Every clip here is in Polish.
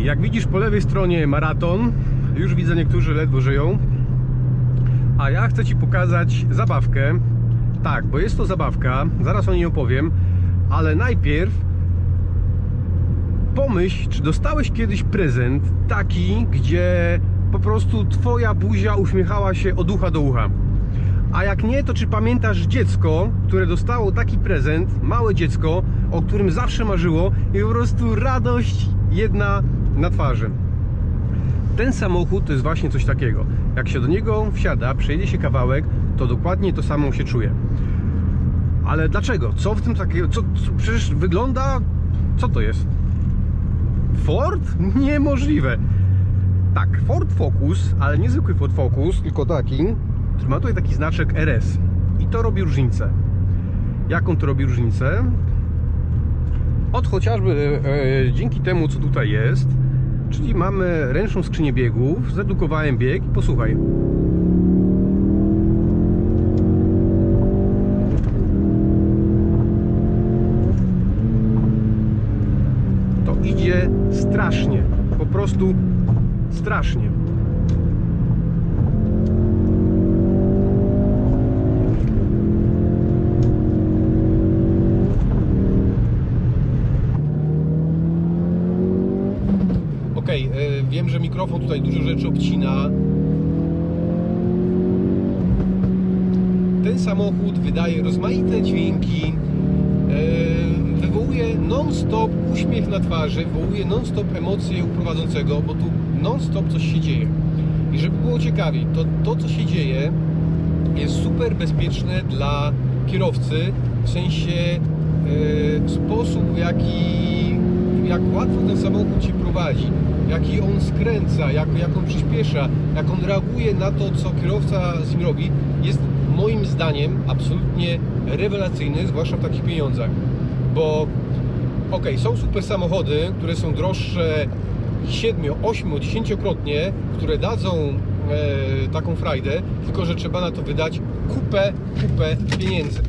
Jak widzisz po lewej stronie maraton, już widzę, niektórzy ledwo żyją. A ja chcę Ci pokazać zabawkę. Tak, bo jest to zabawka, zaraz o niej opowiem. Ale najpierw pomyśl, czy dostałeś kiedyś prezent taki, gdzie po Twoja buzia uśmiechała się od ucha do ucha. A jak nie, to czy pamiętasz dziecko, które dostało taki prezent, małe dziecko, o którym zawsze marzyło i po prostu radość jedna na twarzy. Ten samochód to jest właśnie coś takiego. Jak się do niego wsiada, przejedzie się kawałek, to dokładnie to samo się czuje. Ale dlaczego? Co w tym takiego? Przecież wygląda... Co to jest? Ford? Niemożliwe. Tak, Ford Focus, ale nie zwykły Ford Focus, tylko taki, który ma tutaj taki znaczek RS. I to robi różnicę. Jaką to robi różnicę? Od chociażby dzięki temu, co tutaj jest, czyli mamy ręczną skrzynię biegów, zredukowałem bieg i posłuchaj. To idzie strasznie, po prostu strasznie. Wiem, że mikrofon tutaj dużo rzeczy obcina. Ten samochód wydaje rozmaite dźwięki, wywołuje non-stop uśmiech na twarzy, wywołuje non-stop emocje u prowadzącego, bo tu non-stop coś się dzieje. I żeby było ciekawiej, to co się dzieje jest super bezpieczne dla kierowcy, w sensie sposób, jak łatwo ten samochód się prowadzi, jaki on skręca, jak on przyspiesza, jak on reaguje na to, co kierowca z nim robi, jest moim zdaniem absolutnie rewelacyjny, zwłaszcza w takich pieniądzach. Bo są super samochody, które są droższe 7, 8, 10-krotnie, które dadzą taką frajdę, tylko że trzeba na to wydać kupę pieniędzy.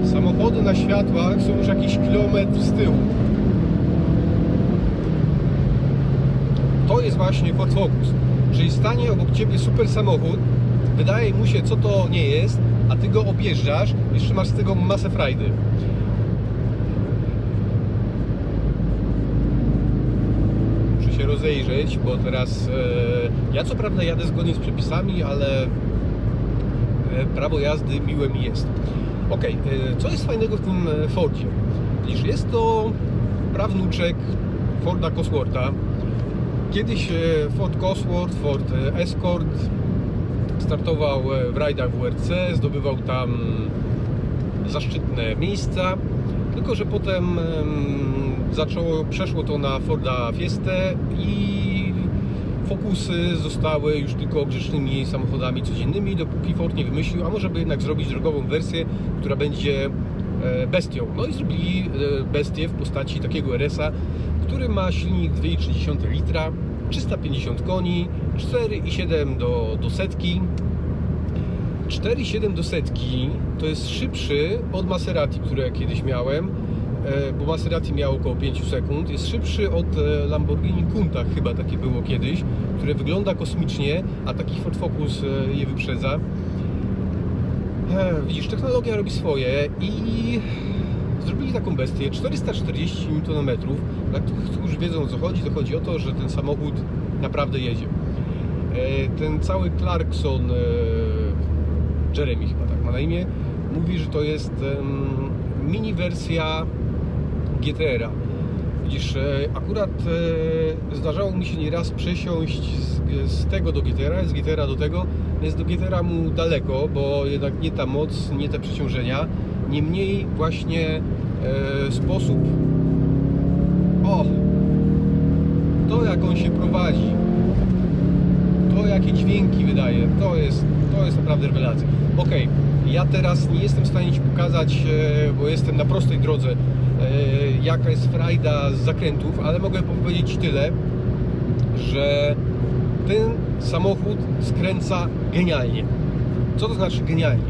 Samochody na światłach są już jakiś kilometr z tyłu. To jest właśnie Ford Focus, czyli stanie obok Ciebie super samochód, wydaje mu się, co to nie jest, a Ty go objeżdżasz i jeszcze masz z tego masę frajdy. Muszę się rozejrzeć, bo teraz ja co prawda jadę zgodnie z przepisami, ale prawo jazdy miłe mi jest. Co jest fajnego w tym Fordzie? Widzisz, jest to prawnuczek Forda Coswortha. Kiedyś Ford Cosworth, Ford Escort startował w rajdach WRC, zdobywał tam zaszczytne miejsca, tylko że potem przeszło to na Forda Fiestę i Focusy zostały już tylko grzecznymi samochodami codziennymi, dopóki Ford nie wymyślił, a może by jednak zrobić drogową wersję, która będzie bestią. No i zrobili bestię w postaci takiego RS-a, który ma silnik 2,3 litra, 350 koni, 4,7 do setki. 4,7 do setki to jest szybszy od Maserati, które kiedyś miałem, bo Maserati miało około 5 sekund. Jest szybszy od Lamborghini Countach, chyba takie było kiedyś, które wygląda kosmicznie, a taki Ford Focus je wyprzedza. Widzisz, technologia robi swoje i zrobili taką bestię, 440 Nm. Dla tych, którzy wiedzą, o co chodzi, to chodzi o to, że ten samochód naprawdę jedzie. Ten cały Clarkson, Jeremy chyba tak ma na imię, mówi, że to jest mini wersja GTR-a. Widzisz, akurat zdarzało mi się nieraz przesiąść z tego do GTR-a, z GTR-a do tego. Jest do GTR-a mu daleko, bo jednak nie ta moc, nie te przeciążenia. Niemniej właśnie sposób, to jak on się prowadzi, to jakie dźwięki wydaje, to jest naprawdę rewelacja. Ja teraz nie jestem w stanie Ci pokazać, bo jestem na prostej drodze, jaka jest frajda z zakrętów, ale mogę powiedzieć tyle, że ten samochód skręca genialnie. Co to znaczy genialnie?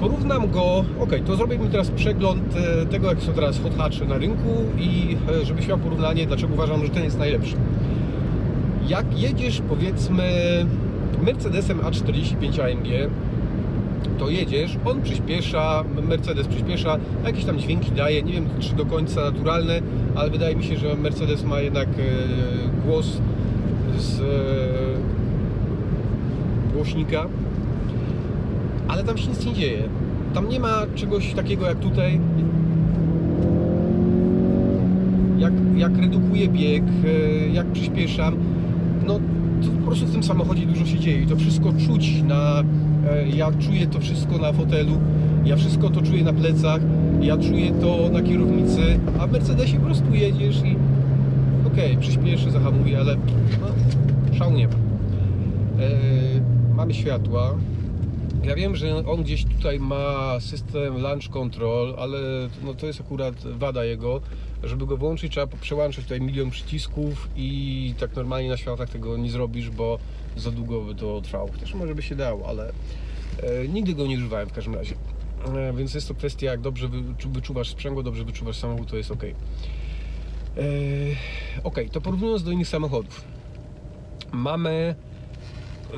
Porównam go, to zrobimy teraz przegląd tego, jak są teraz hot hatche na rynku i żebyś miał porównanie, dlaczego uważam, że ten jest najlepszy. Jak jedziesz, powiedzmy, Mercedesem A45 AMG, to jedziesz, on przyspiesza, Mercedes przyspiesza, jakieś tam dźwięki daje, nie wiem czy do końca naturalne, ale wydaje mi się, że Mercedes ma jednak głos z głośnika, ale tam się nic nie dzieje. Tam nie ma czegoś takiego jak tutaj, jak redukuję bieg, jak przyspieszam, no to po prostu w tym samochodzie dużo się dzieje i to wszystko czuć ja czuję to wszystko na fotelu, ja wszystko to czuję na plecach, ja czuję to na kierownicy, a w Mercedesie po prostu jedziesz i przyspieszę, zahamuję, ale no, szału nie ma. Mamy światła. Ja wiem, że on gdzieś tutaj ma system launch control, ale no to jest akurat wada jego. Żeby go włączyć, trzeba przełączyć tutaj milion przycisków i tak normalnie na światach tego nie zrobisz, bo za długo by to trwało. Też może by się dało, ale nigdy go nie używałem w każdym razie. Więc jest to kwestia, jak dobrze wyczuwasz sprzęgło, dobrze wyczuwasz samochód, to jest ok. To porównując do innych samochodów. Mamy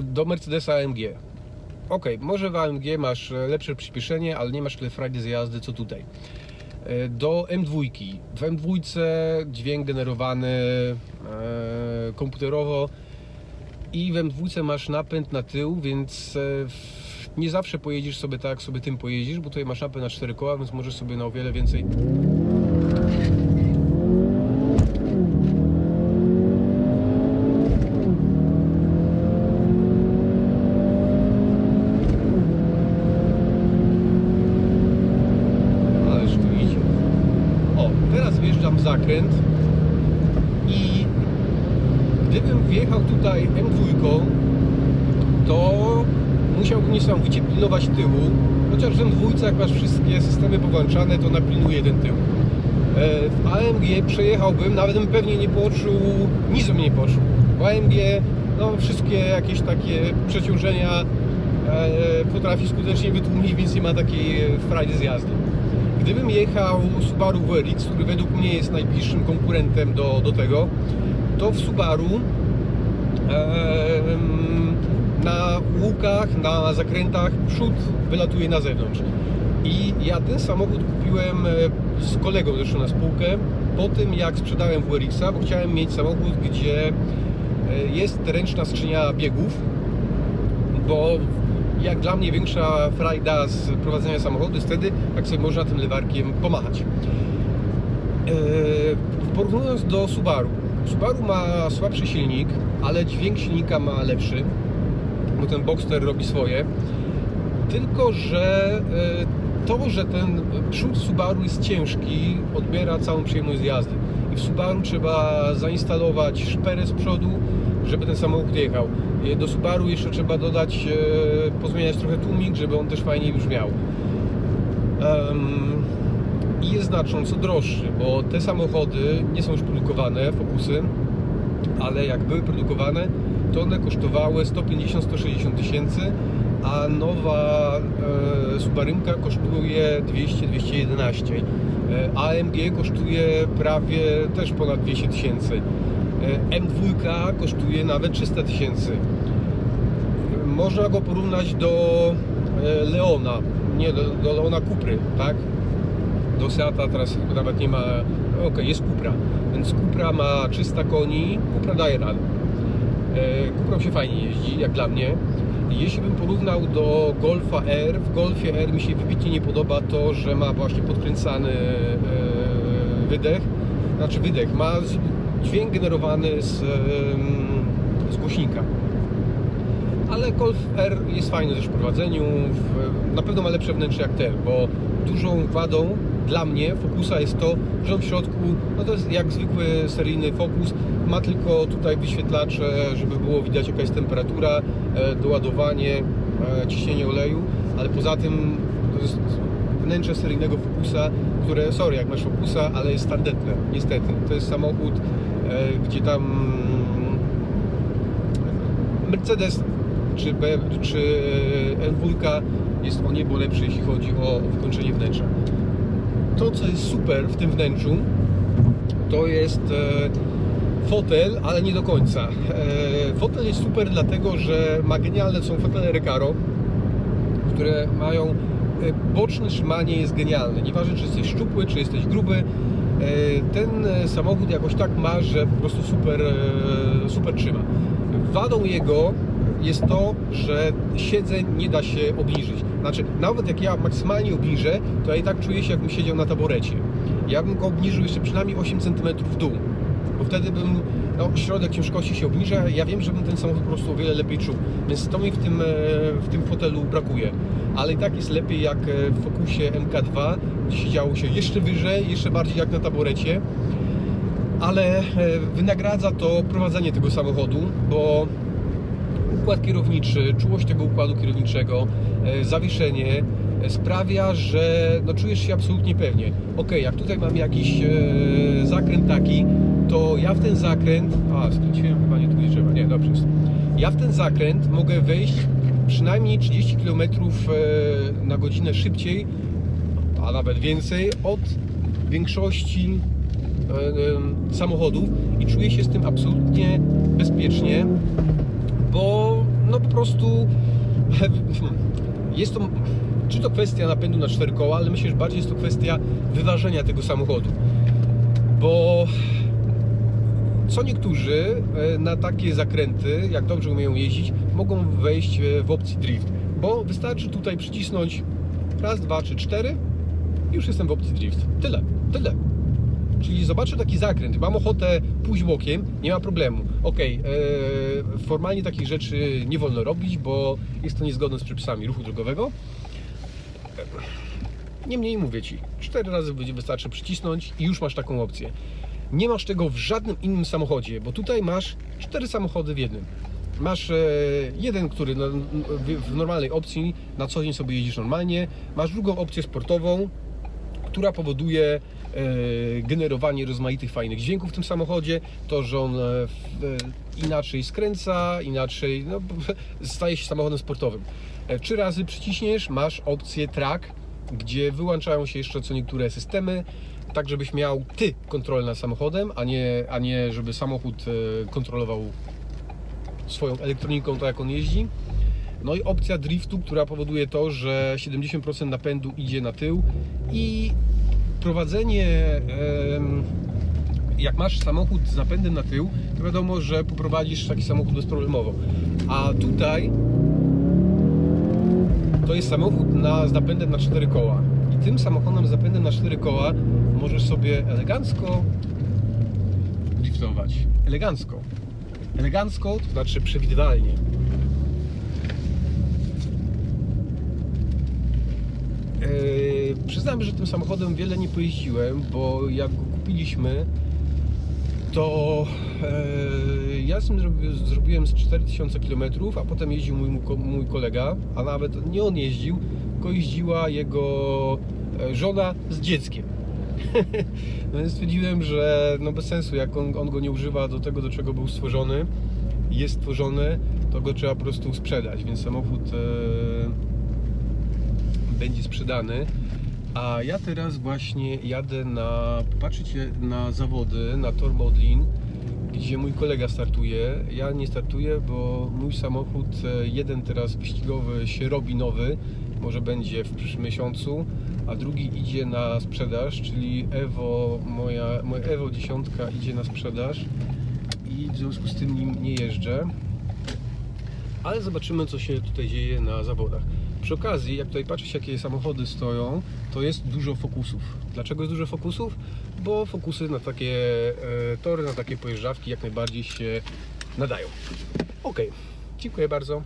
do Mercedesa AMG. Może w AMG masz lepsze przyspieszenie, ale nie masz tyle frajdy z jazdy co tutaj. Do M2. W M2 dźwięk generowany komputerowo i w M2 masz napęd na tył, więc nie zawsze pojedziesz sobie tak, jak sobie tym pojedziesz, bo tutaj masz napęd na 4 koła, więc możesz sobie na o wiele więcej zakręt i gdybym wjechał tutaj M2, to musiałbym niesamowicie pilnować tyłu, chociaż w M2 jak masz wszystkie systemy powłączane, to napilnuje ten tył. W AMG przejechałbym, nawet bym pewnie nie poczuł, nic bym nie poczuł. W AMG no, wszystkie jakieś takie przeciążenia potrafi skutecznie wytłumić, więc nie ma takiej frajdy z jazdy. Gdybym jechał Subaru WRX, który według mnie jest najbliższym konkurentem do tego, to w Subaru na łukach, na zakrętach przód wylatuje na zewnątrz. I ja ten samochód kupiłem z kolegą zresztą na spółkę po tym, jak sprzedałem WRX-a, bo chciałem mieć samochód, gdzie jest ręczna skrzynia biegów, bo jak dla mnie większa frajda z prowadzenia samochodu jest wtedy, jak sobie można tym lewarkiem pomachać. Porównując do Subaru. Subaru ma słabszy silnik, ale dźwięk silnika ma lepszy, bo ten Boxster robi swoje. Tylko że to, że ten przód Subaru jest ciężki, odbiera całą przyjemność z jazdy. I w Subaru trzeba zainstalować szperę z przodu, żeby ten samochód jechał. Do Subaru jeszcze trzeba dodać, pozmieniać trochę tłumik, żeby on też fajniej brzmiał. I jest znacząco droższy, bo te samochody nie są już produkowane, Focusy, ale jak były produkowane, to one kosztowały 150-160 tysięcy, a nowa Subarynka kosztuje 200-211. AMG kosztuje prawie też ponad 200 tysięcy. M2 kosztuje nawet 300 tysięcy. Można go porównać do Leona, nie do Leona Cupry, tak? Do Seata teraz nawet nie ma, jest Cupra, więc Cupra ma 300 koni, Cupra daje radę. Cuprą się fajnie jeździ, jak dla mnie. Jeśli bym porównał do Golfa R, w Golfie R mi się wybitnie nie podoba to, że ma właśnie podkręcany wydech, ma dźwięk generowany z głośnika. Ale Golf R jest fajny też w prowadzeniu, na pewno ma lepsze wnętrze jak ten, bo dużą wadą dla mnie Focusa jest to, że on w środku, no to jest jak zwykły seryjny Focus, ma tylko tutaj wyświetlacze, żeby było widać jaka jest temperatura, doładowanie, ciśnienie oleju, ale poza tym to jest wnętrze seryjnego Focusa, które, sorry jak masz Focusa, ale jest tandetne, niestety. To jest samochód, gdzie tam Mercedes czy M2 jest o niebo lepszy, jeśli chodzi o wykończenie wnętrza. To, co jest super w tym wnętrzu, to jest fotel, ale nie do końca. Fotel jest super dlatego, że ma genialne, są fotele Recaro, które mają boczne trzymanie, jest genialne. Nieważne, czy jesteś szczupły, czy jesteś gruby, ten samochód jakoś tak ma, że po prostu super trzyma. Wadą jego jest to, że siedzeń nie da się obniżyć. Znaczy, nawet jak ja maksymalnie obniżę, to ja i tak czuję się, jakbym siedział na taborecie. Ja bym go obniżył jeszcze przynajmniej 8 cm w dół, bo wtedy bym, środek ciężkości się obniża, ja wiem, że bym ten samochód po prostu o wiele lepiej czuł, więc to mi w tym fotelu brakuje. Ale i tak jest lepiej jak w Focusie MK2, gdzie siedziało się jeszcze wyżej, jeszcze bardziej jak na taborecie, ale wynagradza to prowadzenie tego samochodu, bo układ kierowniczy, czułość tego układu kierowniczego, zawieszenie sprawia, że czujesz się absolutnie pewnie. Ok, jak tutaj mam jakiś zakręt taki, to ja w ten zakręt... skręciłem chyba nie tu, gdzie trzeba. Nie, dobrze jest. Ja w ten zakręt mogę wejść przynajmniej 30 km na godzinę szybciej, a nawet więcej od większości samochodów i czuję się z tym absolutnie bezpiecznie, bo po prostu jest to, czy to kwestia napędu na 4 koła, ale myślę, że bardziej jest to kwestia wyważenia tego samochodu, bo co niektórzy na takie zakręty, jak dobrze umieją jeździć, mogą wejść w opcji drift, bo wystarczy tutaj przycisnąć raz, dwa, czy 4 i już jestem w opcji drift. Tyle. Czyli zobaczę taki zakręt, mam ochotę pójść bokiem, nie ma problemu. Ok, formalnie takich rzeczy nie wolno robić, bo jest to niezgodne z przepisami ruchu drogowego. Niemniej mówię Ci, 4 razy wystarczy przycisnąć i już masz taką opcję. Nie masz tego w żadnym innym samochodzie, bo tutaj masz 4 samochody w jednym. Masz jeden, który w normalnej opcji na co dzień sobie jeździsz normalnie, masz drugą opcję sportową, która powoduje generowanie rozmaitych fajnych dźwięków w tym samochodzie, to, że on inaczej skręca, inaczej staje się samochodem sportowym. 3 razy przyciśniesz, masz opcję track, gdzie wyłączają się jeszcze co niektóre systemy, tak żebyś miał Ty kontrolę nad samochodem, a nie żeby samochód kontrolował swoją elektroniką, tak jak on jeździ. No i opcja driftu, która powoduje to, że 70% napędu idzie na tył i prowadzenie, jak masz samochód z napędem na tył, to wiadomo, że poprowadzisz taki samochód bezproblemowo. A tutaj to jest samochód z napędem na 4 koła. I tym samochodem z napędem na 4 koła możesz sobie elegancko driftować. Elegancko, to znaczy przewidywalnie. Przyznam, że tym samochodem wiele nie pojeździłem, bo jak go kupiliśmy, to ja z nim zrobiłem z 4000 km, a potem jeździł mój kolega, a nawet nie on jeździł, tylko jeździła jego żona z dzieckiem. No więc stwierdziłem, że bez sensu, jak on go nie używa do tego, do czego był stworzony, jest stworzony, to go trzeba po prostu sprzedać, więc samochód będzie sprzedany. A ja teraz właśnie jadę popatrzeć na zawody, na Tor Modlin, gdzie mój kolega startuje. Ja nie startuję, bo mój samochód jeden teraz wyścigowy się robi nowy, może będzie w przyszłym miesiącu, a drugi idzie na sprzedaż, czyli moje Evo 10 idzie na sprzedaż i w związku z tym nim nie jeżdżę. Ale zobaczymy, co się tutaj dzieje na zawodach. Przy okazji, jak tutaj patrzeć, jakie samochody stoją, to jest dużo Focusów. Dlaczego jest dużo Focusów? Bo Focusy na takie tory, na takie pojeżdżawki jak najbardziej się nadają. Ok, dziękuję bardzo.